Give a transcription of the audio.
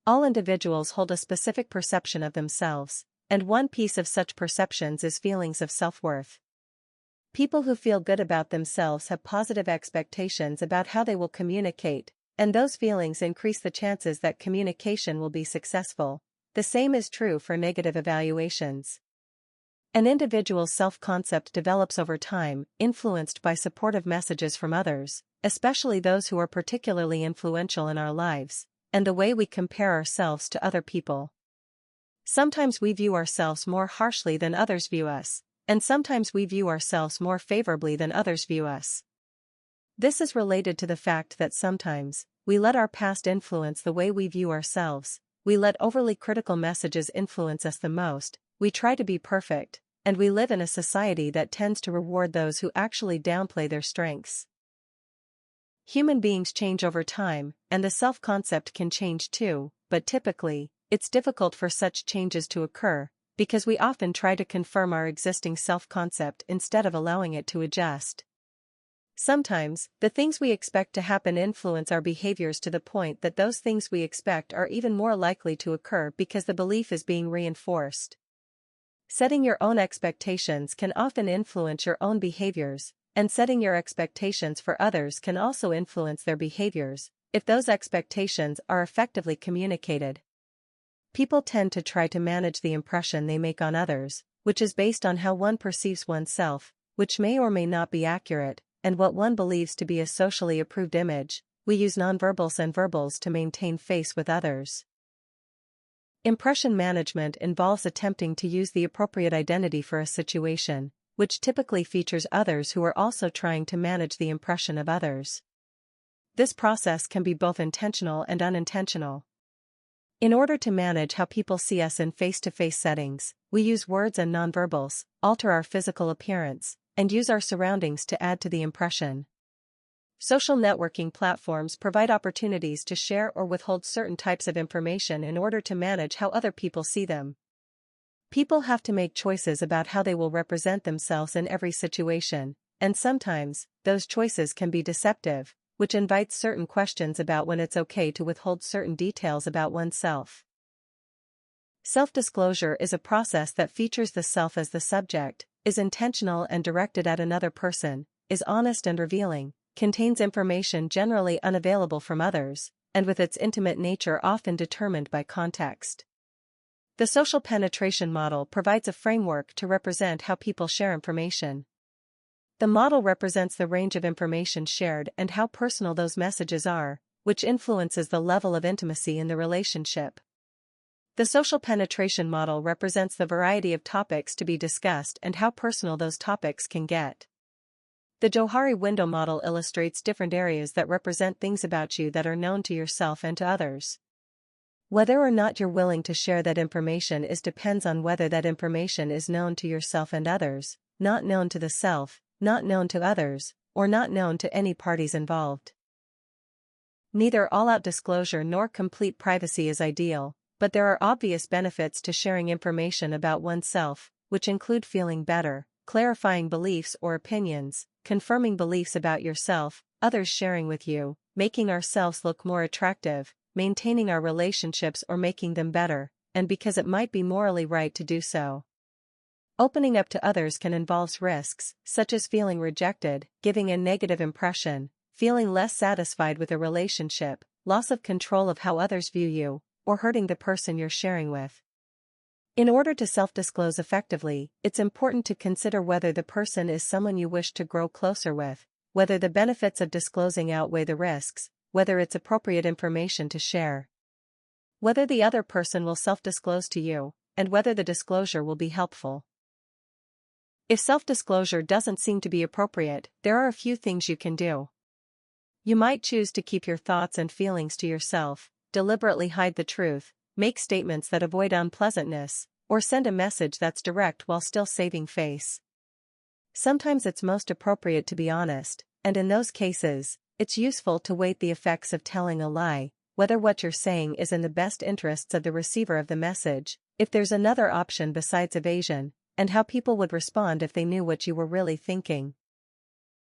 All individuals hold a specific perception of themselves, and one piece of such perceptions is feelings of self-worth. People who feel good about themselves have positive expectations about how they will communicate, and those feelings increase the chances that communication will be successful. The same is true for negative evaluations. An individual's self-concept develops over time, influenced by supportive messages from others, especially those who are particularly influential in our lives, and the way we compare ourselves to other people. Sometimes we view ourselves more harshly than others view us, and sometimes we view ourselves more favorably than others view us. This is related to the fact that sometimes we let our past influence the way we view ourselves, we let overly critical messages influence us the most, we try to be perfect, and we live in a society that tends to reward those who actually downplay their strengths. Human beings change over time, and the self-concept can change too, but typically, it's difficult for such changes to occur, because we often try to confirm our existing self-concept instead of allowing it to adjust. Sometimes, the things we expect to happen influence our behaviors to the point that those things we expect are even more likely to occur because the belief is being reinforced. Setting your own expectations can often influence your own behaviors, and setting your expectations for others can also influence their behaviors, if those expectations are effectively communicated. People tend to try to manage the impression they make on others, which is based on how one perceives oneself, which may or may not be accurate, and what one believes to be a socially approved image. We use nonverbals and verbals to maintain face with others. Impression management involves attempting to use the appropriate identity for a situation, which typically features others who are also trying to manage the impression of others. This process can be both intentional and unintentional. In order to manage how people see us in face-to-face settings, we use words and nonverbals, alter our physical appearance, and use our surroundings to add to the impression. Social networking platforms provide opportunities to share or withhold certain types of information in order to manage how other people see them. People have to make choices about how they will represent themselves in every situation, and sometimes, those choices can be deceptive, which invites certain questions about when it's okay to withhold certain details about oneself. Self-disclosure is a process that features the self as the subject, is intentional and directed at another person, is honest and revealing, contains information generally unavailable from others, and with its intimate nature often determined by context. The social penetration model provides a framework to represent how people share information. The model represents the range of information shared and how personal those messages are, which influences the level of intimacy in the relationship. The social penetration model represents the variety of topics to be discussed and how personal those topics can get. The Johari window model illustrates different areas that represent things about you that are known to yourself and to others. Whether or not you're willing to share that information depends on whether that information is known to yourself and others, not known to the self, not known to others, or not known to any parties involved. Neither all-out disclosure nor complete privacy is ideal, but there are obvious benefits to sharing information about oneself, which include feeling better, clarifying beliefs or opinions, confirming beliefs about yourself, others sharing with you, making ourselves look more attractive, maintaining our relationships or making them better, and because it might be morally right to do so. Opening up to others can involve risks, such as feeling rejected, giving a negative impression, feeling less satisfied with a relationship, loss of control of how others view you, or hurting the person you're sharing with. In order to self-disclose effectively, it's important to consider whether the person is someone you wish to grow closer with, whether the benefits of disclosing outweigh the risks, whether it's appropriate information to share, whether the other person will self-disclose to you, and whether the disclosure will be helpful. If self-disclosure doesn't seem to be appropriate, there are a few things you can do. You might choose to keep your thoughts and feelings to yourself, deliberately hide the truth, make statements that avoid unpleasantness, or send a message that's direct while still saving face. Sometimes it's most appropriate to be honest, and in those cases, it's useful to weigh the effects of telling a lie, whether what you're saying is in the best interests of the receiver of the message, if there's another option besides evasion, and how people would respond if they knew what you were really thinking.